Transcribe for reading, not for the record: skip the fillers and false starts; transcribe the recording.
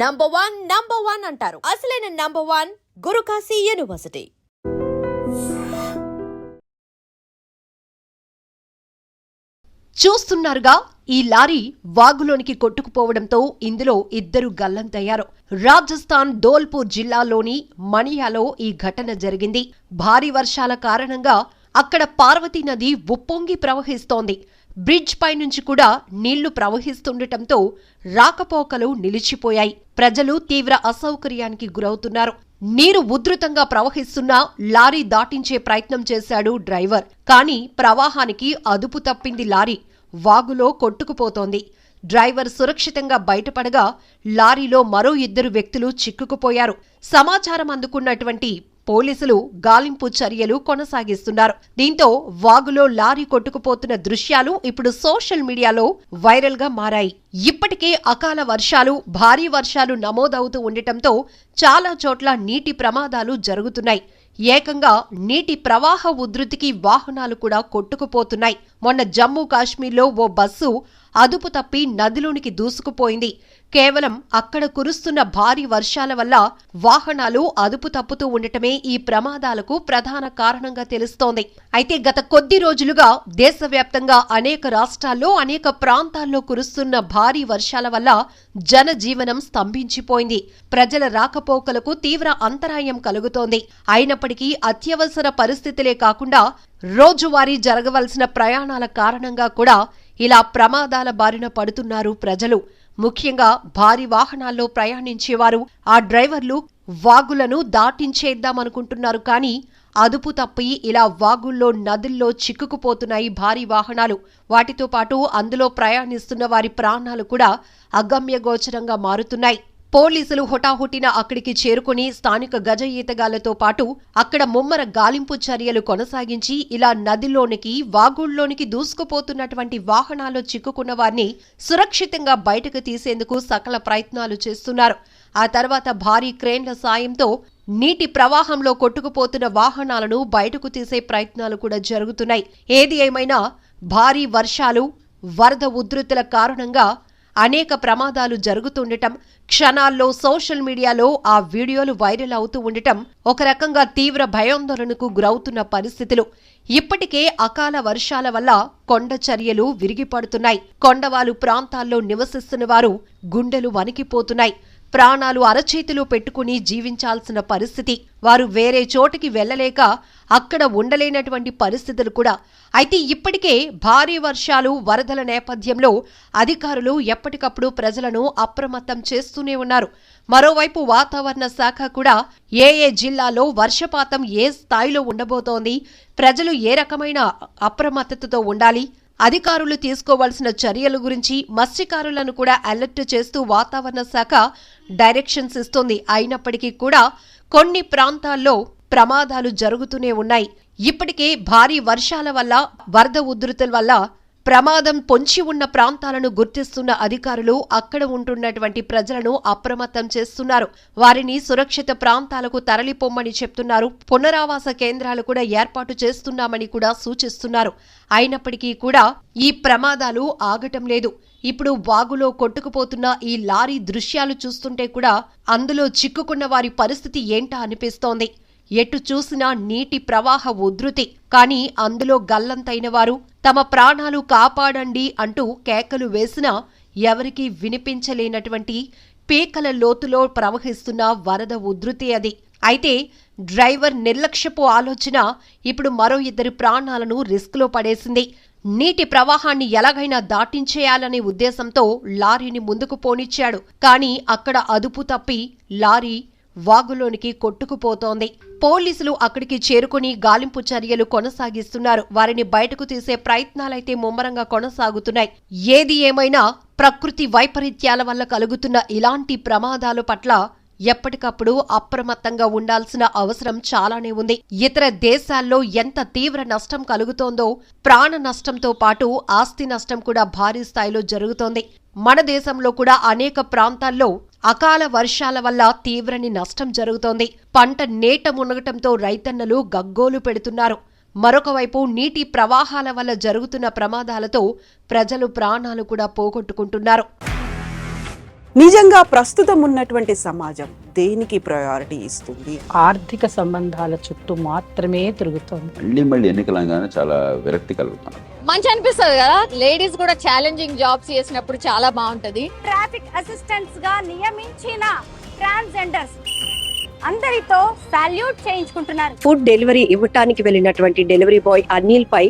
Number one అంటారు. అసలైన number one Guru Kashi university. చూస్తున్నారుగా, ఈ లారీ వాగులోనికి కొట్టుకుపోవడంతో ఇందులో ఇద్దరు గల్లంతయ్యారు. రాజస్థాన్ ధోల్పూర్ జిల్లాలోని మణియాలో ఈ ఘటన జరిగింది. భారీ వర్షాల కారణంగా అక్కడ పార్వతీ నది ఉప్పొంగి ప్రవహిస్తోంది. బ్రిడ్జ్ పై నుంచి కూడా నీళ్లు ప్రవహిస్తుండటంతో రాకపోకలు నిలిచిపోయాయి. ప్రజలు తీవ్ర అసౌకర్యానికి గురవుతున్నారు. నీరు ఉధృతంగా ప్రవహిస్తున్నా లారీ దాటించే ప్రయత్నం చేశాడు డ్రైవర్. కానీ ప్రవాహానికి అదుపు తప్పింది లారీ. వాగులో కొట్టుకుపోతోంది. డ్రైవర్ సురక్షితంగా బయటపడగా లారీలో మరో ఇద్దరు వ్యక్తులు చిక్కుకుపోయారు. సమాచారం అందుకున్నటువంటి పోలీసులు గాలింపు చర్యలు కొనసాగిస్తున్నారు. దీంతో వాగులో లారీ కొట్టుకుపోతున్న దృశ్యాలు ఇప్పుడు సోషల్ మీడియాలో వైరల్ గా మారాయి. ఇప్పటికే అకాల వర్షాలు, భారీ వర్షాలు నమోదవుతూ ఉండటంతో చాలా చోట్ల నీటి ప్రమాదాలు జరుగుతున్నాయి. ఏకంగా నీటి ప్రవాహ ఉధృతికి వాహనాలు కూడా కొట్టుకుపోతున్నాయి. మొన్న జమ్మూ కాశ్మీర్లో ఓ బస్సు అదుపు తప్పి నదిలోనికి దూసుకుపోయింది. కేవలం అక్కడ కురుస్తున్న భారీ వర్షాల వల్ల వాహనాలు అదుపు తప్పుతూ ఉండటమే ఈ ప్రమాదాలకు ప్రధాన కారణంగా తెలుస్తోంది. అయితే గత కొద్ది రోజులుగా దేశవ్యాప్తంగా అనేక రాష్ట్రాల్లో, అనేక ప్రాంతాల్లో కురుస్తున్న భారీ వర్షాల వల్ల జనజీవనం స్తంభించిపోయింది. ప్రజల రాకపోకలకు తీవ్ర అంతరాయం కలుగుతోంది. అయినప్పటికీ అత్యవసర పరిస్థితులే కాకుండా రోజువారీ జరగవలసిన ప్రయాణాల కారణంగా కూడా ఇలా ప్రమాదాల బారిన పడుతున్నారు ప్రజలు. ముఖ్యంగా భారీ వాహనాల్లో ప్రయాణించేవారు, ఆ డ్రైవర్లు వాగులను దాటించేద్దామనుకుంటున్నారు. కానీ అదుపు తప్పి ఇలా వాగుల్లో, నదుల్లో చిక్కుకుపోతున్నాయి భారీ వాహనాలు. వాటితో పాటు అందులో ప్రయాణిస్తున్న వారి ప్రాణాలు కూడా అగమ్యగోచరంగా మారుతున్నాయి. పోలీసులు హుటాహుటిన అక్కడికి చేరుకుని స్థానిక గజ ఈతగాళ్లతో పాటు అక్కడ ముమ్మర గాలింపు చర్యలు కొనసాగించి ఇలా నదిలోనికి, వాగుల్లోనికి దూసుకుపోతున్నటువంటి వాహనాల్లో చిక్కుకున్న వారిని సురక్షితంగా బయటకు తీసేందుకు సకల ప్రయత్నాలు చేస్తున్నారు. ఆ తర్వాత భారీ క్రేన్ల సాయంతో నీటి ప్రవాహంలో కొట్టుకుపోతున్న వాహనాలను బయటకు తీసే ప్రయత్నాలు కూడా జరుగుతున్నాయి. ఏది ఏమైనా భారీ వర్షాలు, వరద ఉధృతుల కారణంగా అనేక ప్రమాదాలు జరుగుతుండటం, క్షణాల్లో సోషల్ మీడియాలో ఆ వీడియోలు వైరల్ అవుతూ ఉండటం ఒక రకంగా తీవ్ర భయాందోళనకు గురవుతున్న పరిస్థితులు. ఇప్పటికే అకాల వర్షాల వల్ల కొండ చర్యలు విరిగిపడుతున్నాయి. కొండవాలు ప్రాంతాల్లో నివసిస్తున్న వారు గుండెలు వణికిపోతున్నాయి. ప్రాణాలు అరచేతిలో పెట్టుకుని జీవించాల్సిన పరిస్థితి. వారు వేరే చోటికి వెళ్లలేక అక్కడ ఉండలేనటువంటి పరిస్థితులు కూడా. అయితే ఇప్పటికే భారీ వర్షాలు, వరదల నేపథ్యంలో అధికారులు ఎప్పటికప్పుడు ప్రజలను అప్రమత్తం చేస్తూనే ఉన్నారు. మరోవైపు వాతావరణ శాఖ కూడా ఏ జిల్లాలో వర్షపాతం ఏ స్థాయిలో ఉండబోతోంది, ప్రజలు ఏ రకమైన అప్రమత్తతతో ఉండాలి, అధికారులు తీసుకోవాల్సిన చర్యల గురించి మత్స్యకారులను కూడా అలర్ట్ చేస్తూ వాతావరణ శాఖ డైరెక్షన్స్ ఇస్తోంది. అయినప్పటికీ కూడా కొన్ని ప్రాంతాల్లో ప్రమాదాలు జరుగుతూనే ఉన్నాయి. ఇప్పటికే భారీ వర్షాల వల్ల, వరద ఉధృతుల వల్ల ప్రమాదం పొంచి ఉన్న ప్రాంతాలను గుర్తిస్తున్న అధికారులు అక్కడ ఉంటున్నటువంటి ప్రజలను అప్రమత్తం చేస్తున్నారు. వారిని సురక్షిత ప్రాంతాలకు తరలిపోమ్మని చెప్తున్నారు. పునరావాస కేంద్రాలు కూడా ఏర్పాటు చేస్తున్నామని కూడా సూచిస్తున్నారు. అయినప్పటికీ కూడా ఈ ప్రమాదాలు ఆగటం లేదు. ఇప్పుడు వాగులో కొట్టుకుపోతున్న ఈ లారీ దృశ్యాలు చూస్తుంటే కూడా అందులో చిక్కుకున్న వారి పరిస్థితి ఏంటా అనిపిస్తోంది. ఎటు చూసినా నీటి ప్రవాహ ఉధృతి. కానీ అందులో గల్లంతైన వారు తమ ప్రాణాలు కాపాడండి అంటూ కేకలు వేసినా ఎవరికీ వినిపించలేనటువంటి పీకల లోతులో ప్రవహిస్తున్న వరద ఉధృతి అది. అయితే డ్రైవర్ నిర్లక్ష్యపు ఆలోచన ఇప్పుడు మరో ఇద్దరి ప్రాణాలను రిస్క్లో పడేసింది. నీటి ప్రవాహాన్ని ఎలాగైనా దాటించేయాలనే ఉద్దేశంతో లారీని ముందుకు పోనిచ్చాడు. కానీ అక్కడ అదుపు తప్పి లారీ వాగులోనికి కొట్టుకుపోతోంది. పోలీసులు అక్కడికి చేరుకుని గాలింపు చర్యలు కొనసాగిస్తున్నారు. వారిని బయటకు తీసే ప్రయత్నాలైతే ముమ్మరంగా కొనసాగుతున్నాయి. ఏది ఏమైనా ప్రకృతి వైపరీత్యాల వల్ల కలుగుతున్న ఇలాంటి ప్రమాదాల పట్ల ఎప్పటికప్పుడు అప్రమత్తంగా ఉండాల్సిన అవసరం చాలానే ఉంది. ఇతర దేశాల్లో ఎంత తీవ్ర నష్టం కలుగుతోందో, ప్రాణ నష్టంతో పాటు ఆస్తి నష్టం కూడా భారీ స్థాయిలో జరుగుతోంది. మన దేశంలో కూడా అనేక ప్రాంతాల్లో అకాల వర్షాల వల్ల తీవ్రని నష్టం జరుగుతోంది. పంట నేట మునగటంతో రైతన్నలు గగ్గోలు పెడుతున్నారు. మరొక వైపు నీటి ప్రవాహాల వల్ల జరుగుతున్న ప్రమాదాలతో ప్రజలు ప్రాణాలు కూడా పోగొట్టుకుంటున్నారు. నిజంగా ప్రస్తుతం ఉన్నటువంటి సమాజం దేనికి ప్రయారిటీ ఇస్తుంది? ఆర్థిక సంబంధాల చుట్టూ మాత్రమే తిరుగుతోంది. మళ్ళీ ఎన్నికలంగానే చాలా విరక్తి కలుగుతాను. మంచి అనిపిస్తుంది కదా, లేడీస్ కూడా ఛాలెంజింగ్ జాబ్స్ చేసినప్పుడు చాలా బాగుంటది. ట్రాఫిక్ అసిస్టెంట్స్ గా నియమించిన ట్రాన్స్జెండర్స్ అందరితో సాల్యూట్ చేయించుకుంటున్నారు. ఫుడ్ డెలివరీ ఇవ్వటానికి వెళ్ళినటువంటి డెలివరీ బాయ్ అనిల్ పై